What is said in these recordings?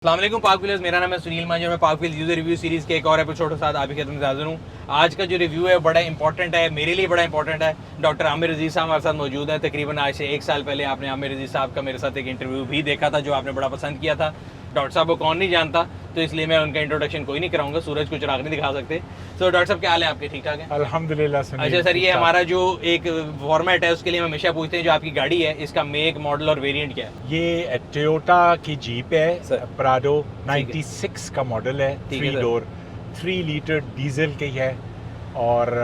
अस्सलाम वालेकुम पाक व्हीलर्स, मेरा नाम है सुनील मांझी और मैं पाक व्हील्स यूजर रिव्यू सीरीज के एक और एपिसोड के साथ आपकी खिदमत में हाजिर हूँ। आज का जो रिव्यू है बड़ा इंपॉर्टेंट है, मेरे लिए बड़ा इंपॉर्टेंट है। डॉक्टर आमिर अजीज साहब हमारे साथ मौजूद हैं। तकरीबन आज से 1 साल पहले आपने आमिर अजीज साहब का मेरे साथ एक इंटरव्यू भी देखा था जो आपने बड़ा पसंद किया था। डॉक्टर साहब को कौन नहीं जानता, तो इसलिए मैं उनका इंट्रोडक्शन कोई नहीं कराऊंगा, सूरज को चिराग नहीं दिखा सकते। तो डॉक्टर साहब क्या हाल है आपके? ठीक ठाक है अल्हम्दुलिल्लाह सुनील। अच्छा सर, ये हमारा जो एक फॉर्मेट है उसके लिए हम हमेशा पूछते हैं जो आपकी गाड़ी है इसका मेक मॉडल और वेरिएंट क्या है? ये टोयोटा की जीप है सर। प्राडो 96 का मॉडल है, ठीक है 3 सर। डोर 3 लीटर डीजल की है और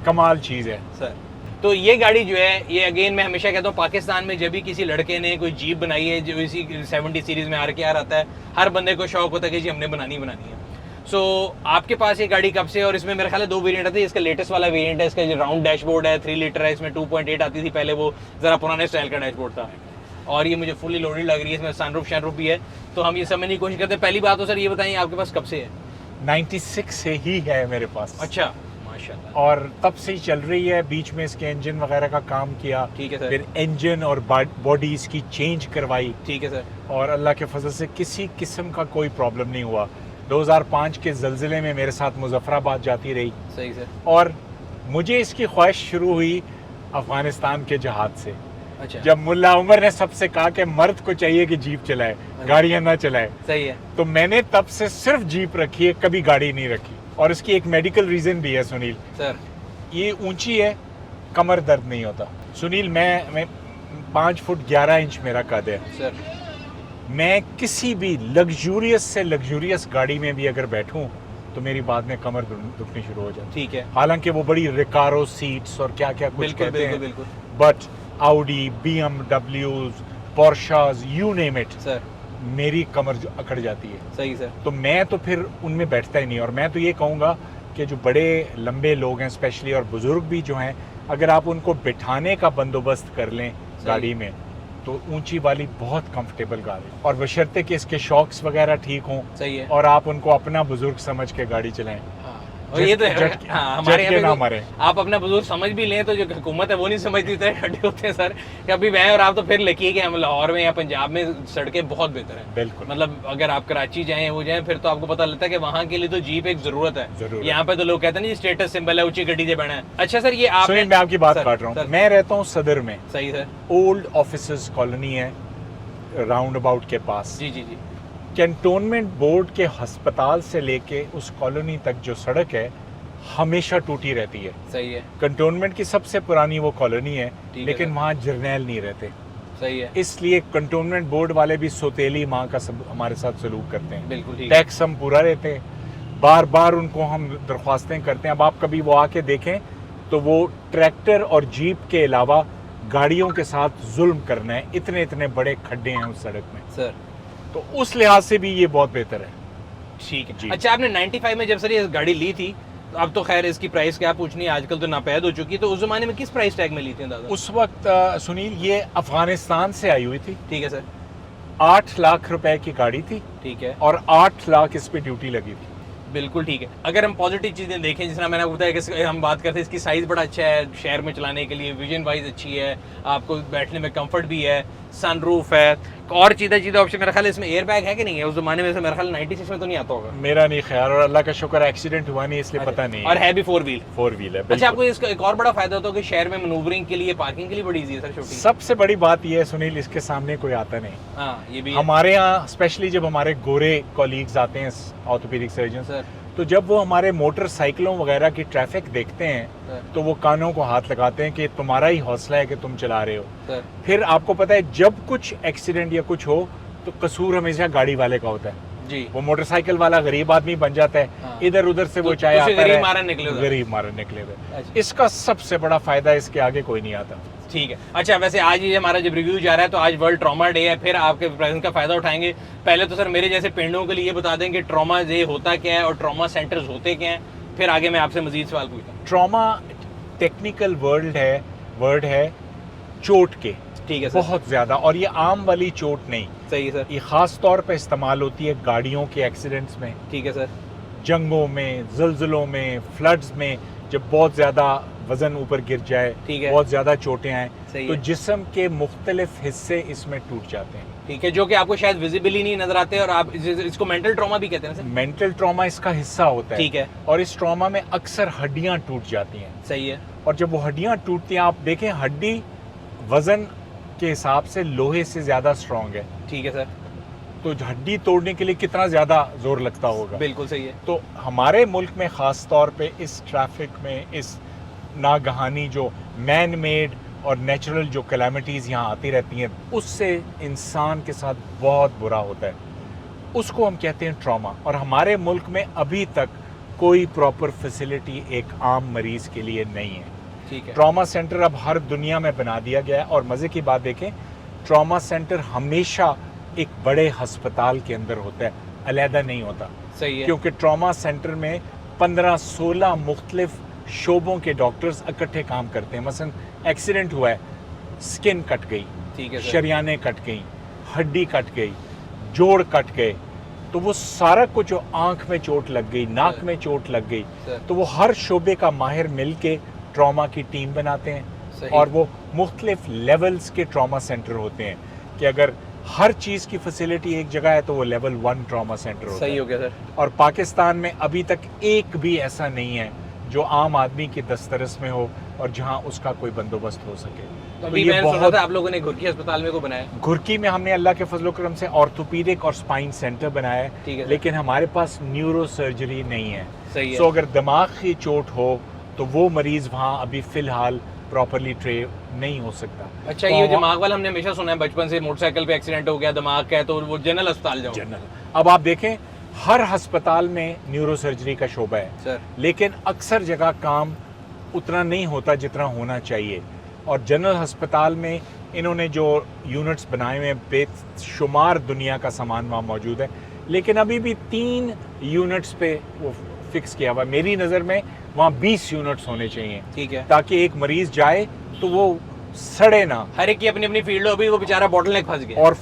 कमाल चीज़ है सर तो ये गाड़ी जो है, ये अगेन मैं हमेशा कहता हूँ पाकिस्तान में जब भी किसी लड़के ने कोई जीप बनाई है जो इसी 70 सीरीज में RKR आता है, हर बंदे को शौक होता है कि जी हमने बनानी है। सो आपके पास ये गाड़ी कब से? और इसमें मेरे ख्याल है 2 वेरिएंट आते हैं। इसका लेटेस्ट वाला वेरिएंट है, इसका जो राउंड डैशबोर्ड है 3 लीटर है, इसमें 2.8 आती थी पहले, वो ज़रा पुराने स्टाइल का डैशबोर्ड था। और ये मुझे फुली लोडेड लग रही है, इसमें सनरूफ भी है। तो हम ये समझने की कोशिश करते हैं। पहली बात तो सर ये बताइए आपके पास कब से है? 96 से ही है मेरे पास। अच्छा माशाल्लाह। और तब से ही चल रही है। बीच में इसके इंजन वगैरह का काम किया, ठीक है सर। फिर इंजन और बॉडी इसकी चेंज करवाई ठीक है सर। और अल्लाह के फजल से किसी किस्म का कोई प्रॉब्लम नहीं हुआ। 2005 के ज़लज़ले में मेरे साथ मुजफ्फराबाद जाती रही। सही सर। और मुझे इसकी ख्वाहिश शुरू हुई अफगानिस्तान के जहाज से, अच्छा जब मुल्ला उमर ने सबसे कहा कि मर्द को चाहिए कि जीप चलाए, गाड़ियां ना चलाए। सही है। तो मैंने तब से सिर्फ जीप रखी है, कभी गाड़ी नहीं रखी। और इसकी एक मेडिकल रीजन भी है सुनील। सर ये ऊंची है, कमर दर्द नहीं होता। सुनील मैं 5 फुट 11 इंच मेरा कद है। सर मैं किसी भी लग्जूरियस से लग्जूरियस गाड़ी में भी अगर बैठूं तो मेरी बाद में कमर दुखनी शुरू हो जाती। ठीक है। हालांकि वो बड़ी रिकारो सीट्स और क्या क्या कुछ बिल्कुल कहते बिल्कुल हैं, बिल्कुल but Audi, BMWs, Porsches, you name it, sir. मेरी कमर अकड़ जाती है। सही सर। तो मैं तो फिर उनमें बैठता ही नहीं। और मैं तो ये कहूँगा कि जो बड़े लंबे लोग हैं स्पेशली और बुजुर्ग भी जो हैं, अगर आप उनको बिठाने का बंदोबस्त कर लें गाड़ी में तो ऊंची वाली बहुत कंफर्टेबल गाड़ी, और बशर्ते कि इसके शॉक्स वगैरह ठीक हों सही है। और आप उनको अपना बुजुर्ग समझ के गाड़ी चलाएं। हाँ। और ये तो है। हाँ, हमारे यहाँ ना पे मरे। तो आप अपना बुजुर्ग समझ भी लें तो जो हुकूमत है वो नहीं समझती, तरह खड़े होते हैं सर। कभी मैं और आप तो फिर लिखिए कि हम लाहौर में या पंजाब में सड़कें बहुत बेहतर हैं। बिल्कुल। मतलब अगर आप कराची जाएं वो जाएं फिर तो आपको पता लगता है कि वहाँ के लिए तो जीप एक जरूरत है। यहाँ पे तो लोग कहते हैं ना स्टेटस सिंबल है, ऊंची गड्डी से बना है। अच्छा सर, ये आप मैं आपकी बात काट रहा हूँ। मैं रहता हूँ सदर में। सही सर। ओल्ड ऑफिसर्स कॉलोनी है राउंड अबाउट के पास। जी जी जी। कैंटोनमेंट बोर्ड के अस्पताल से लेके उस कॉलोनी तक जो सड़क है हमेशा टूटी रहती है। सही है। कंटोनमेंट की सबसे पुरानी वो कॉलोनी है, ठीक है लेकिन सर। वहाँ जर्नैल नहीं रहते। सही है। इसलिए कंटोनमेंट बोर्ड वाले भी सौतेली माँ का हमारे साथ सलूक करते हैं। बिल्कुल ठीक है। टैक्स हम पूरा रहते हैं, बार बार उनको हम दरख्वास्तें करते हैं। अब आप कभी वो आके देखें तो वो ट्रैक्टर और जीप के अलावा गाड़ियों के साथ जुल्म करना है। इतने इतने बड़े खड्डे हैं उस सड़क में। सर तो उस लिहाज से भी ये बहुत बेहतर है। ठीक है। जी। अच्छा, आपने 95 में जब सर ये गाड़ी ली थी, तो अब तो खैर इसकी प्राइस क्या पूछनी है, आजकल तो नापैद हो चुकी है, तो उस जमाने में किस प्राइस टैग में ली थी दादा? उस वक्त सुनील ये अफगानिस्तान से आई हुई थी। ठीक है सर। 8 लाख रुपए की गाड़ी थी ठीक है। और 8 लाख इस पे ड्यूटी लगी थी। बिल्कुल ठीक है। अगर हम पॉजिटिव चीज़ें देखें, जिस तरह मैंने आपको बताया कि हम बात करते हैं इसकी साइज़ बड़ा अच्छा है, शहर में चलाने के लिए विजन वाइज अच्छी है, आपको बैठने में कंफर्ट भी है, सनरूफ है, और चीज़ें ऑप्शन। मेरा ख्याल इसमें एयर बैग है कि नहीं है? उस जमाने में से मेरा ख्याल 96 में तो नहीं आता होगा। मेरा नहीं ख्याल, और अल्लाह का शुक्र एक्सीडेंट हुआ नहीं, इसलिए पता नहीं। और है भी 4 व्हील। 4 व्हील है। अच्छा, आपको इसका एक और बड़ा फायदा होता है कि शहर में मनूवरिंग के लिए, पार्किंग के लिए बड़ी ईजी है सर। छोटी सबसे बड़ी बात यह है सुनील, इसके सामने कोई आता नहीं। हाँ, ये भी हमारे यहाँ स्पेशली जब हमारे गोरे कॉलीग्स आते हैं ऑर्थोपेडिक सर्जन, सर। तो जब वो हमारे मोटरसाइकिलों वगैरह की ट्रैफिक देखते हैं तो वो कानों को हाथ लगाते हैं कि तुम्हारा ही हौसला है कि तुम चला रहे हो। सर। फिर आपको पता है जब कुछ एक्सीडेंट या कुछ हो तो कसूर हमेशा गाड़ी वाले का होता है। जी। वो मोटरसाइकिल वाला गरीब आदमी बन जाता है। हाँ। इधर उधर से वो तो चाहे आता गरीब है, मारन निकले हुए। गरीब मारन निकले हुए। अच्छा। इसका सबसे बड़ा फायदा, इसके आगे कोई नहीं आता। ठीक है। अच्छा, वैसे आज ये हमारा जब रिव्यू जा रहा है तो आज वर्ल्ड ट्रॉमा डे है, फिर आपके प्रेजेंस का फायदा उठाएंगे। पहले तो सर मेरे जैसे पेंडों के लिए ये बता दें कि ट्रॉमा डे होता क्या है और ट्रॉमा सेंटर्स होते क्या हैं, फिर आगे मैं आपसे मजीद सवाल पूछता हूँ। ट्रॉमा टेक्निकल वर्ड है चोट के। ठीक है सर। बहुत ज्यादा, और ये आम वाली चोट नहीं। सही है सर। ये खास तौर पे इस्तेमाल होती है गाड़ियों के एक्सीडेंट्स में, ठीक है सर। जंगों में, ज़लज़लों में, फ्लड्स में, जब बहुत ज़्यादा वज़न ऊपर गिर जाए, ठीक है। बहुत ज़्यादा चोटें आए सही तो है। जिस्म के मुख्तलिफ हिस्से इसमें टूट जाते हैं। ठीक है, जो कि आपको शायद विजिबली नहीं नजर आते और आप इसको मेंटल ट्रॉमा भी कहते हैं सर। मेंटल ट्रॉमा इसका हिस्सा होता है। ठीक है। और इस ट्रॉमा में अक्सर हड्डियां टूट जाती हैं। सही है। और जब वो हड्डियां टूटती हैं, आप देखें हड्डी वजन के हिसाब से लोहे से ज्यादा स्ट्रांग है। ठीक है सर। तो हड्डी तोड़ने के लिए कितना ज्यादा जोर लगता होगा। बिल्कुल सही है। तो हमारे मुल्क में खास तौर पे इस ट्रैफिक में, इस नागहानी जो मैन मेड और नेचुरल जो कैलामिटीज़ यहाँ आती रहती हैं, उससे इंसान के साथ बहुत बुरा होता है। उसको हम कहते हैं ट्रॉमा। और हमारे मुल्क में अभी तक कोई प्रॉपर फैसिलिटी एक आम मरीज के लिए नहीं है। ठीक है। ट्रॉमा सेंटर अब हर दुनिया में बना दिया गया है। और मज़े की बात देखें, ट्रॉमा सेंटर हमेशा एक बड़े हस्पताल के अंदर होता है, अलहदा नहीं होता। सही है। क्योंकि ट्रॉमा सेंटर में 15-16 मुख्तलिफ शोबों के डॉक्टर्स इकट्ठे काम करते हैं। मसलन एक्सीडेंट हुआ है, स्किन कट गई, ठीक है सर। शरियानें कट गई, हड्डी कट गई, जोड़ कट गए, तो वो सारा कुछ जो आंख में चोट लग गई, नाक में चोट लग गई, तो वो हर शोबे का माहिर मिल के ट्रॉमा की टीम बनाते हैं। सही। और वो मुख्तलिफ लेवल्स के ट्रॉमा सेंटर होते हैं कि अगर हर चीज़ की फैसिलिटी एक जगह है तो वो लेवल 1 ट्रॉमा सेंटर होता है। सही हो गया सर। और पाकिस्तान में अभी तक एक भी ऐसा नहीं है जो आम आदमी के दस्तरस में हो और जहां उसका कोई बंदोबस्त हो सके। तो अभी मैंने सुना था आप लोगों ने घुरकी अस्पताल में को बनाया। घुरकी में हमने अल्लाह के फजल करम से ऑर्थोपीडिक और स्पाइन सेंटर बनाया है। ठीक है। लेकिन हमारे पास न्यूरो सर्जरी नहीं है। सही है। सो अगर दिमाग की चोट हो तो वो मरीज वहाँ अभी फिलहाल प्रॉपरली ट्रे नहीं हो सकता। अच्छा, तो ये दिमाग वाला हमने हमेशा सुना है बचपन से, मोटरसाइकिल पे एक्सीडेंट हो गया दिमाग का है तो वो जनरल अस्पताल जाओ। जनरल। अब आप देखें हर अस्पताल में न्यूरो सर्जरी का शोबा है सर। लेकिन अक्सर जगह काम उतना नहीं होता जितना होना चाहिए। और जनरल अस्पताल में इन्होंने जो यूनिट्स बनाए हुए हैं, बेशुमार दुनिया का सामान वहाँ मौजूद है, लेकिन अभी भी 3 यूनिट्स पे वो फिक्स किया हुआ है। मेरी नज़र में वहाँ 20 यूनिट्स होने चाहिए। ठीक है। ताकि एक मरीज जाए तो वो सड़े ना, हर एक की अपनी अपनी फील्ड हो, अभी वो बेचारा बॉटल नेक फंस गया और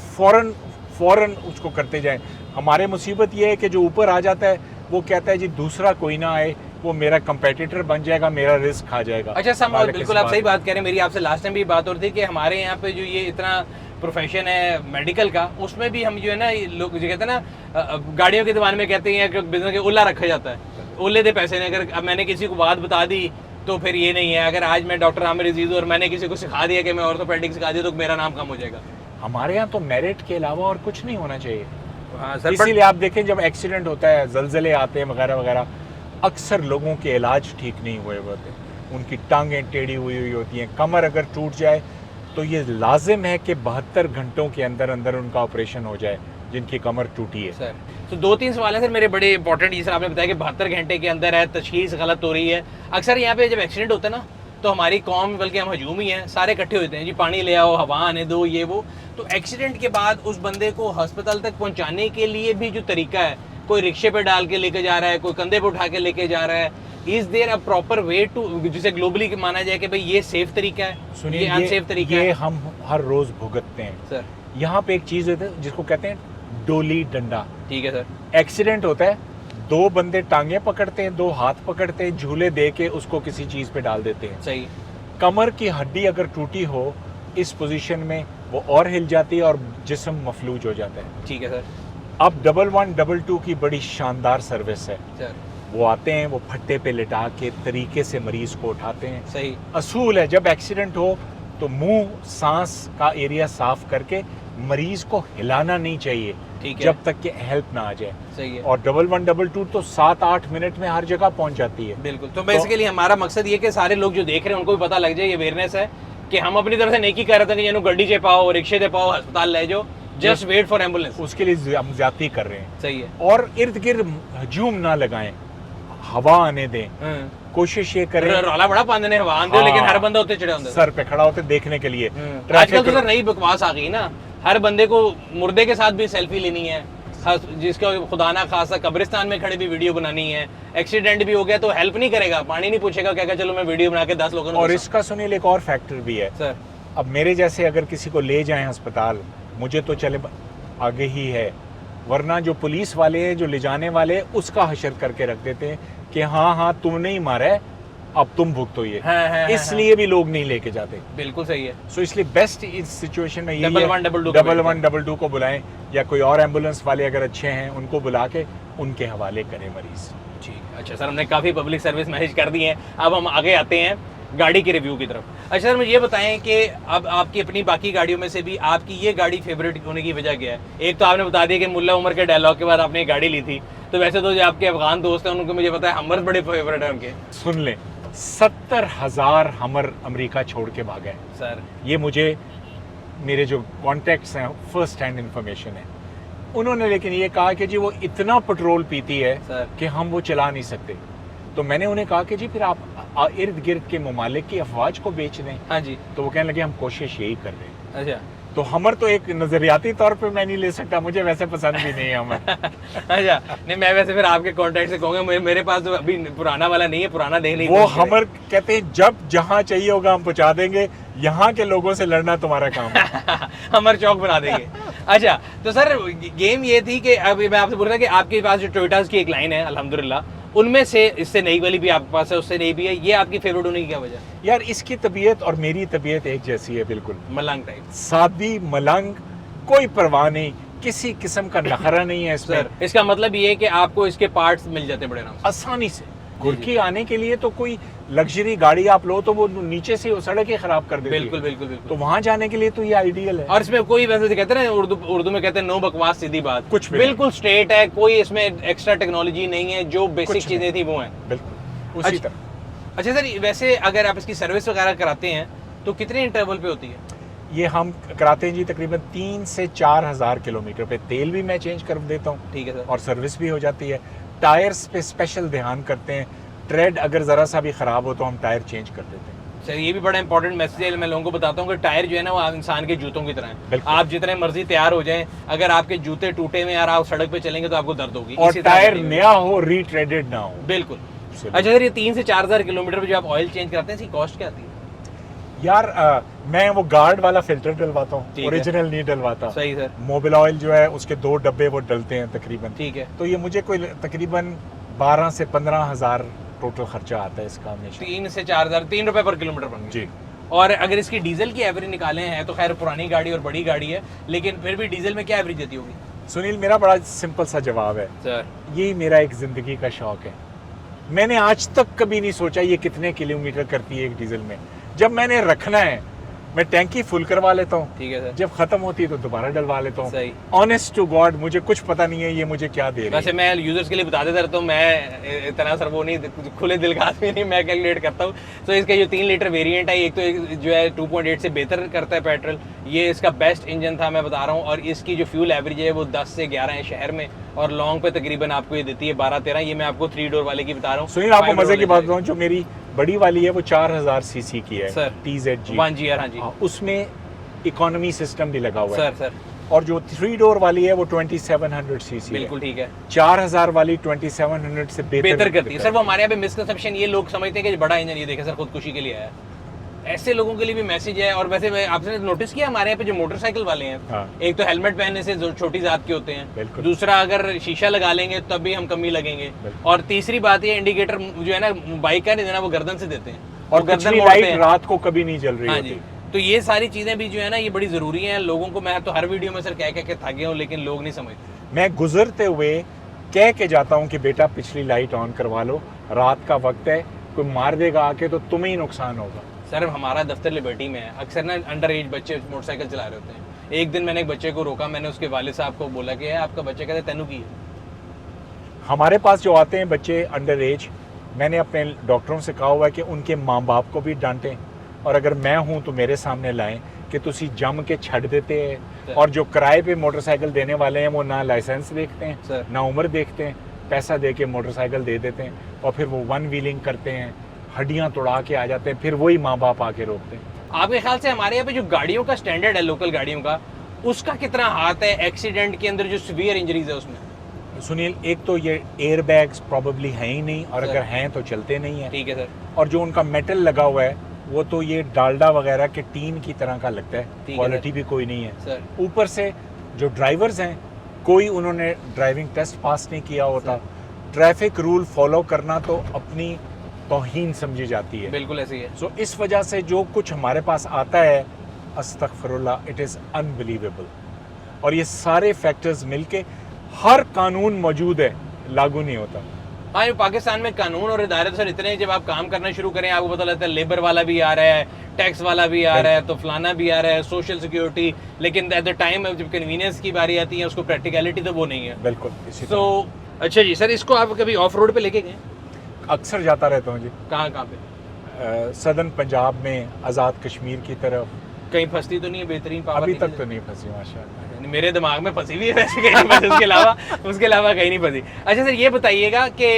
फौरन उसको करते जाए। हमारे मुसीबत ये है कि जो ऊपर आ जाता है वो कहता है जी दूसरा कोई ना आए, वो मेरा कंपेटिटर बन जाएगा, मेरा रिस्क खा जाएगा। अच्छा सर, बिल्कुल आप सही बात कह रहे हैं। मेरी आपसे लास्ट टाइम भी बात हो रही थी कि हमारे यहाँ पे जो ये इतना प्रोफेशन है मेडिकल का, उसमें भी हम जो है ना, लोग जो कहते हैं ना गाड़ियों की दुकान में कहते हैं कि बिजनेस के उल्ला रखा जाता है, उल्ले दे पैसे नहीं। अगर अब मैंने किसी को बात बता दी तो फिर ये नहीं है। अगर आज मैं डॉक्टर आमिर अजीज और मैंने किसी को सिखा दिया कि मैं ऑर्थोपेडिक सिखा दिया तो मेरा नाम कम हो जाएगा। हमारे यहाँ तो मेरिट के अलावा और कुछ नहीं होना चाहिए। हाँ सर, इसीलिए आप देखें जब एक्सीडेंट होता है, जलजले आते हैं वगैरह वगैरह, अक्सर लोगों के इलाज ठीक नहीं हुए होते, उनकी टांगें टेढ़ी हुई होती हैं। कमर अगर टूट जाए तो ये लाजिम है कि 72 घंटों के अंदर अंदर उनका ऑपरेशन हो जाए जिनकी कमर टूटी है। सर तो 2-3 सवाल है सर मेरे बड़े इंपॉर्टेंट। जैसे आपने बताया कि 72 घंटे के अंदर है, तशखीस गलत हो रही है। अक्सर यहाँ पे जब एक्सीडेंट होता है ना तो हमारी कौम, बल्कि हम हजूम ही हैं, सारे इकट्ठे होते हैं जी, पानी ले आओ, हवा आने दो, ये वो। तो एक्सीडेंट के बाद उस बंदे को अस्पताल तक पहुँचाने के लिए भी जो तरीका है, कोई रिक्शे पे डाल के लेके जा रहा है, कोई कंधे पे उठा के लेके जा रहा है, is there a proper way to, जिसे ग्लोबली माना जाए कि भाई ये सेफ तरीका है, सुनिए, ये अनसेफ तरीका ये है? हम हर रोज भुगतते हैं सर यहाँ पे एक चीज होती है जिसको कहते हैं डोली डंडा। ठीक है सर। एक्सीडेंट होता है, 2 बंदे टांगे पकड़ते हैं, 2 हाथ पकड़ते हैं, झूले दे के उसको किसी चीज पे डाल देते हैं। सही। कमर की हड्डी अगर टूटी हो इस पोजीशन में वो और हिल जाती है और जिस्म मफलूज हो जाता है। ठीक है सर। अब 1122 की बड़ी शानदार सर्विस है। सर वो आते हैं, वो फट्टे पे लिटा के तरीके से मरीज को उठाते हैं। सही। असूल है जब एक्सीडेंट हो तो मुंह सांस का एरिया साफ करके मरीज को हिलाना नहीं चाहिए, ठीक है। जब तक कि हेल्प ना आ जाए। सही है। और 1122 तो 7-8 मिनट में हर जगह पहुंच जाती है। बिल्कुल। तो बेसिकली हमारा मकसद ये कि सारे लोग जो देख रहे हैं उनको भी पता लग जाए, ये अवेयरनेस है कि हम अपनी तरफ से नेकी कर रहे थे कि जिन्हों गड्डी से पाओ, रिक्शे से पाओ, अस्पताल ले जाओ, जस्ट वेट फॉर एम्बुलेंस। उसके लिए हम ज्यादती कर रहे हैं। सही है। और इर्द गिर्द हजूम ना लगाएं, हवा आने दें, कोशिश ये करें। रौला बड़ा पांदे ने हवा आने दो, लेकिन हर बंदा होते चढ़े होंगे सर पे खड़ा होते देखने के लिए। आजकल तो सर नई बकवास आ गई ना, हर बंदे को मुर्दे के साथ भी सेल्फी लेनी है, जिसका खुदा ना खासा कब्रिस्तान में खड़े भी वीडियो बनानी है। एक्सीडेंट भी हो गया तो हेल्प नहीं करेगा, पानी नहीं पूछेगा, क्या चलो मैं वीडियो बना के 10 लोगों को। और इसका सुनील एक और फैक्टर भी है सर। अब मेरे जैसे अगर किसी को ले जाएं अस्पताल, मुझे तो चले आगे ही है, वरना जो पुलिस वाले हैं, जो ले जाने वाले, उसका हशर करके रख देते हैं कि हाँ हाँ तुमने ही मारा है, अब तुम भुगतो ये, हाँ, इसलिए भी लोग नहीं लेके जाते। बिल्कुल सही है। सो इसलिए बेस्ट इस सिचुएशन में डबल वन डबल टू को बुलाएं, या कोई और एम्बुलेंस वाले अगर अच्छे हैं उनको बुला के उनके हवाले करें मरीज। ठीक, अच्छा सर, हमने काफ़ी पब्लिक सर्विस मैनेज कर दी है। अब हम आगे आते हैं गाड़ी के रिव्यू की तरफ। अच्छा सर, मुझे ये बताएं कि अब आपकी अपनी बाकी गाड़ियों में से भी आपकी ये गाड़ी फेवरेट होने की वजह क्या है? एक तो आपने बता दिया कि मुल्ला उमर के डायलॉग के बाद आपने ये गाड़ी ली थी, तो वैसे तो जो आपके अफगान दोस्त हैं उनको मुझे पता है हमर बड़े फेवरेट है उनके। सुन लें, 70,000 हमर अमेरिका छोड़ के भागे हैं सर। ये मुझे मेरे जो कॉन्टेक्ट्स हैं फर्स्ट हैंड इंफॉर्मेशन है। उन्होंने लेकिन ये कहा कि जी वो इतना पेट्रोल पीती है सर कि हम वो चला नहीं सकते। तो मैंने उन्हें कहा कि जी फिर आप इर्द गिर्द के ममालिक की अफवाज को बेच दें। हाँ जी। तो वो कहने लगे हम कोशिश यही कर रहे हैं। अच्छा। तो हमर तो एक नजरियाती तौर पे मैं नहीं ले सकता, मुझे वैसे पसंद भी नहीं है हमर। अच्छा, नहीं मैं वैसे फिर आपके कॉन्टैक्ट से कहूँगा, मेरे पास तो अभी पुराना वाला नहीं है, पुराना देख लीजिए। वो हमर कहते हैं जब जहाँ चाहिए होगा हम पहुँचा देंगे, यहाँ के लोगों से लड़ना तुम्हारा काम है। हमर चौक बना देंगे। अच्छा, तो सर गेम ये थी कि अभी मैं आपसे बोल रहा था कि आपके पास जो टोयोटास की एक लाइन है अल्हम्दुलिल्लाह, उनमें से इससे नई वाली भी आपके पास है, उससे नई भी है, ये आपकी फेवरेट होने की क्या वजह? यार इसकी तबीयत और मेरी तबीयत एक जैसी है, बिल्कुल मलंग टाइप, सादी मलंग, कोई परवाह नहीं, किसी किस्म का नखरा नहीं है इसमें। सर इसका मतलब ये है कि आपको इसके पार्ट्स मिल जाते हैं बड़े आराम से, आसानी से। घुरकी आने के लिए तो कोई लग्जरी गाड़ी आप लो तो वो नीचे से वो सड़क ही खराब कर देती है। बिल्कुल बिल्कुल बिल्कुल। तो वहां जाने के लिए तो ये आइडियल है। और इसमें कोई वैसे कहते हैं ना उर्दू में कहते हैं नो बकवास सीधी बात, कुछ भी बिल्कुल स्ट्रेट है, कोई इसमें एक्स्ट्रा टेक्नोलॉजी नहीं है, जो बेसिक चीजें थी वो हैं बिल्कुल उसी अच्छा, तरह। अच्छा सर, वैसे अगर आप इसकी सर्विस वगैरह कराते हैं तो कितने इंटरवल पे होती है? ये हम कराते हैं जी तकरीबन 3 से 4 हज़ार किलोमीटर पे। तेल भी मैं चेंज कर देता हूँ, ठीक है सर, और सर्विस भी हो जाती है। टायर्स पे स्पेशल ध्यान करते हैं, ट्रेड अगर ज़रा सा भी ख़राब हो तो हम टायर चेंज कर देते हैं। सर ये भी बड़ा इंपॉर्टेंट मैसेज है, मैं लोगों को बताता हूँ कि टायर जो है ना वो इंसान के जूतों की तरह है। बिल्कुल। आप जितने मर्जी तैयार हो जाएं, अगर आपके जूते टूटे हुए यार आप सड़क पे चलेंगे तो आपको दर्द होगी। और इसी तरह टायर गाड़ी में। नया हो, रीट्रेडेड ना हो। बिल्कुल। अच्छा सर, ये 3 से 4 हज़ार किलोमीटर पे जो आप ऑयल चेंज कराते हैं इसकी कॉस्ट क्या आती है? यार मैं वो गार्ड वाला फिल्टर डलवाता ठीक हूँ, है। ओरिजिनल नहीं डलवाता। सही सर, मोबिल ऑयल जो है उसके 2 डब्बे वो डलते हैं तकरीबन। ठीक है। तो ये मुझे कोई तकरीबन 12 से 15 हज़ार टोटल खर्चा आता है इसका हमेशा। 3 से 4 हज़ार, 3 रुपए पर किलोमीटर बन जी। और अगर इसकी डीजल की एवरेज निकालें हैं तो खैर पुरानी गाड़ी और बड़ी गाड़ी है, लेकिन फिर भी डीजल में क्या एवरेज देती होगी? सुनील, मेरा बड़ा सिंपल सा जवाब है सर, यही मेरा एक जिंदगी का शौक है। मैंने आज तक कभी नहीं सोचा ये कितने किलोमीटर करती है एक डीजल में। जब मैंने रखना है मैं टैंकी फुल करवा लेता हूँ, ठीक है सर। जब खत्म होती है तो दोबारा डलवा लेता हूँ। सही। ऑनेस्ट टू गॉड मुझे कुछ पता नहीं है ये मुझे क्या दे रही वैसे है। मैं यूजर्स के लिए बता देता रहता हूँ, मैं इतना सर वो नहीं, खुले दिल का आदमी नहीं, मैं कैलकुलेट करता हूँ। तो इसका जो 3 लीटर वेरिएंट है, एक तो जो है 2.8 से बेहतर करता है पेट्रोल, ये इसका बेस्ट इंजन था मैं बता रहा हूँ। और इसकी जो फ्यूल एवरेज है वो 10 से 11 है शहर में, और लॉन्ग पे तकरीबन आपको ये देती है 12-13। ये मैं आपको 3 डोर वाले की बता रहा हूँ। सुनील, आपको मजे की बात बताऊं, जो मेरी बड़ी वाली है वो 4000 सीसी की है सर, TZG 1GR। हाँ जी, उसमें इकोनॉमी सिस्टम भी लगा हुआ है। सर सर और जो 3 डोर वाली है वो 2700 सीसी है। बिल्कुल ठीक है। 4000 वाली 2700 से बेहतर करती है सर। वो हमारे यहाँ पे मिसकंसेप्शन, ये लोग समझते हैं कि बड़ा इंजन, ये देखे सर खुदकुशी के लिए आया। ऐसे लोगों के लिए भी मैसेज है। और वैसे मैं आपने नोटिस किया हमारे यहाँ पे जो मोटरसाइकिल वाले हैं, हाँ। एक तो हेलमेट पहनने से जो छोटी जात के होते हैं, बिल्कुल। दूसरा अगर शीशा लगा लेंगे तब भी हम कमी लगेंगे, और तीसरी बात ये इंडिकेटर जो है ना बाइक का नहीं देना, वो गर्दन से देते हैं, और गर्दन पिछली मोड़ते लाइट हैं। रात को कभी नहीं जल रही हाँ होती। जी, तो ये सारी चीजें भी जो है ना ये बड़ी जरूरी हैं। लोगों को मैं तो हर वीडियो में सर कह के थक गया हूँ, लेकिन लोग नहीं समझते। मैं गुजरते हुए कह के जाता हूँ कि बेटा पिछली लाइट ऑन करवा लो, रात का वक्त है, कोई मार देगा आके तो तुम्हें ही नुकसान होगा। सर हमारा दफ्तर लिबर्टी में है, अक्सर ना अंडर एज बच्चे मोटरसाइकिल चला रहे होते हैं। एक दिन मैंने एक बच्चे को रोका, मैंने उसके वालिद साहब को बोला कि आपका बच्चा कहते तेनू की है। हमारे पास जो आते हैं बच्चे अंडर एज, मैंने अपने डॉक्टरों से कहा हुआ है कि उनके माँ बाप को भी डांटें, और अगर मैं हूँ तो मेरे सामने लाएं कि तुसी जम के छड़ देते हैं। और जो किराए पे मोटरसाइकिल देने वाले हैं वो ना लाइसेंस देखते हैं, ना उम्र देखते हैं, पैसा दे के मोटरसाइकिल दे देते हैं, और फिर वो वन व्हीलिंग करते हैं, हड्डियाँ तोड़ा के आ जाते हैं, फिर वही माँ बाप आके रोकते हैं। आपके ख्याल से हमारे यहाँ पे जो गाड़ियों का स्टैंडर्ड है, लोकल गाड़ियों का, उसका कितना हाथ है एक्सीडेंट के अंदर जो सीवियर इंजरीज है उसमें? सुनील, एक तो ये एयर बैग्स प्रॉबेबली हैं ही नहीं, और अगर हैं तो चलते नहीं है। ठीक है सर। और जो उनका मेटल लगा हुआ है वो तो ये डालडा वगैरह के टीन की तरह का लगता है, क्वालिटी भी कोई नहीं है सर। ऊपर से जो ड्राइवर्स हैं, कोई उन्होंने ड्राइविंग टेस्ट पास नहीं किया होता। ट्रैफिक रूल फॉलो करना तो अपनी तौहीन समझी जाती है। बिल्कुल ऐसे ही है। सो इस वजह से जो कुछ हमारे पास आता है, अस्तगफिरुल्लाह, इट इज़ अनबिलीवेबल। और ये सारे फैक्टर्स मिलके, हर कानून मौजूद है, लागू नहीं होता। हाँ, ये पाकिस्तान में कानून और इदारे तो सर इतने हैं, जब आप काम करना शुरू करें आपको पता लगता है लेबर वाला भी आ रहा है, टैक्स वाला भी आ रहा है, तो फलाना भी आ रहा है, सोशल सिक्योरिटी, लेकिन एट द टाइम जब कन्वीनियंस की बारी आती है उसको प्रैक्टिकलिटी तो वो नहीं है। बिल्कुल इसी तो अच्छा जी सर, इसको आप कभी ऑफ रोड पे लेके गए? तरह अक्सर जाता रहता हूँ जी। कहाँ कहाँ पे? सदर्न पंजाब में, आज़ाद कश्मीर की तरफ। कहीं फंसती तो नहीं है? बेहतरीन पावर अभी नहीं तक तो नहीं फंसी माशाल्लाह। मेरे दिमाग में फंसी हुई है वैसे, कहीं नहीं फंसी, उसके अलावा कहीं नहीं फंसी। अच्छा सर, ये बताइएगा कि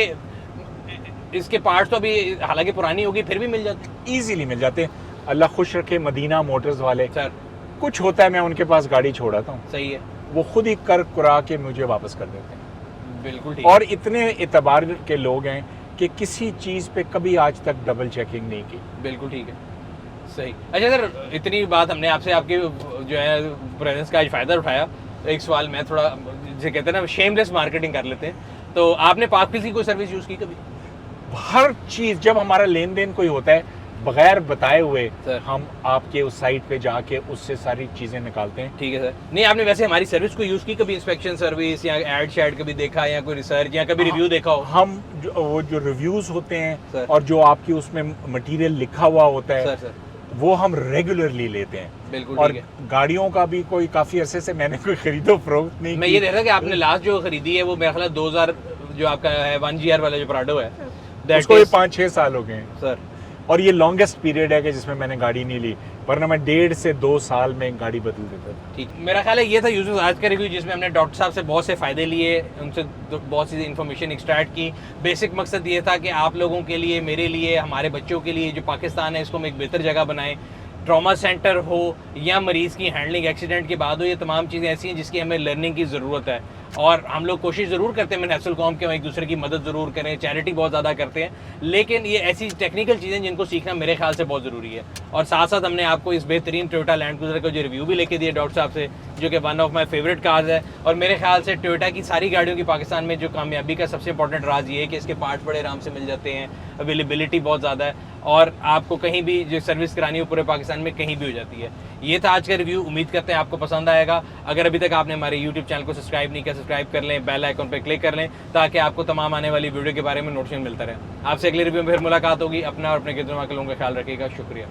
इसके पार्ट्स तो अभी हालांकि पुरानी होगी फिर भी मिल जाते हैं? ईजीली मिल जाते हैं, अल्लाह खुश रखे। मदीना मोटर्स वाले, सर कुछ होता है मैं उनके पास गाड़ी छोड़ाता हूँ, सही है, वो खुद ही कर कुरा के मुझे वापस कर देते हैं। बिल्कुल ठीक और इतने एतबार के लोग हैं कि किसी चीज़ पे कभी आज तक डबल चेकिंग नहीं की। बिल्कुल ठीक है, सही। अच्छा सर, इतनी बात हमने आपसे आपके जो है प्रेजेंस का आज फ़ायदा उठाया। एक सवाल मैं थोड़ा, जिसे कहते हैं ना शेमलेस मार्केटिंग कर लेते हैं, तो आपने पाकपीस की कोई सर्विस यूज़ की कभी? हर चीज़, जब हमारा लेन देन कोई होता है, बगैर बताए हुए सर। हम आपके उस साइट पे जाके उससे सारी चीज़ें निकालते हैं। ठीक है सर। नहीं, आपने वैसे हमारी सर्विस को यूज़ की कभी? इंस्पेक्शन सर्विस या एड शैड कभी देखा, या कोई रिसर्च या कभी रिव्यू देखा हो? हम वो जो रिव्यूज़ होते सर। हैं और जो आपकी उसमें मटेरियल लिखा हुआ होता है, सर वो हम रेगुलरली लेते हैं। बिल्कुल और ठीक है। गाड़ियों का भी कोई काफ़ी अरसे से मैंने कोई खरीदो फरोख्त नहीं मैं की। ये देख रहा कि आपने लास्ट जो खरीदी है वो मेरा ख्याल 2000 जो आपका है 1GR वाला जो प्राडो है, उसको ये 5-6 साल हो गए हैं सर। और ये लॉन्गेस्ट पीरियड है कि जिसमें मैंने गाड़ी नहीं ली, वरना मैं 1.5 से 2 साल में गाड़ी बदल देता था। ठीक, मेरा ख्याल है ये था यूजर्स आज का रिव्यू, जिसमें हमने डॉक्टर साहब से बहुत से फ़ायदे लिए, उनसे बहुत सी इन्फॉर्मेशन एक्सट्रैक्ट की। बेसिक मकसद ये था कि आप लोगों के लिए, मेरे लिए, हमारे बच्चों के लिए, जो पाकिस्तान है इसको हम एक बेहतर जगह बनाएं। ट्रॉमा सेंटर हो या मरीज़ की हैंडलिंग एक्सीडेंट के बाद हो, ये तमाम चीज़ें ऐसी हैं जिसकी हमें लर्निंग की ज़रूरत है। और हम लोग कोशिश ज़रूर करते हैं नैफसल कौम के हम एक दूसरे की मदद ज़रूर करें, चैरिटी बहुत ज़्यादा करते हैं, लेकिन ये ऐसी टेक्निकल चीज़ें जिनको सीखना मेरे ख्याल से बहुत ज़रूरी है। और साथ साथ हमने आपको इस बेहतरीन टोयोटा लैंड क्रूज़र का जो रिव्यू भी लेके दिया डॉक्टर साहब से, जो कि one of my favourite cars है। और मेरे ख्याल से टोयोटा की सारी गाड़ियों की पाकिस्तान में जो कामयाबी का सबसे इंपॉर्टेंट राज ये है कि इसके पार्ट्स बड़े आराम से मिल जाते हैं, अवेलेबिलिटी बहुत ज़्यादा है, और आपको कहीं भी जो सर्विस करानी हो पूरे पाकिस्तान में कहीं भी हो जाती है। ये था आज का रिव्यू, उम्मीद करते हैं आपको पसंद आएगा। अगर अभी तक आपने हमारे यूट्यूब चैनल को सब्सक्राइब नहीं किया, सब्सक्राइब कर लें, बेल आइकन पर क्लिक कर लें, ताकि आपको तमाम आने वाली वीडियो के बारे में नोटिफिकेशन मिलता रहे। आपसे अगले रिव्यू में फिर मुलाकात होगी। अपना और अपने गिरदों के लोगों का ख्याल रखिएगा। शुक्रिया।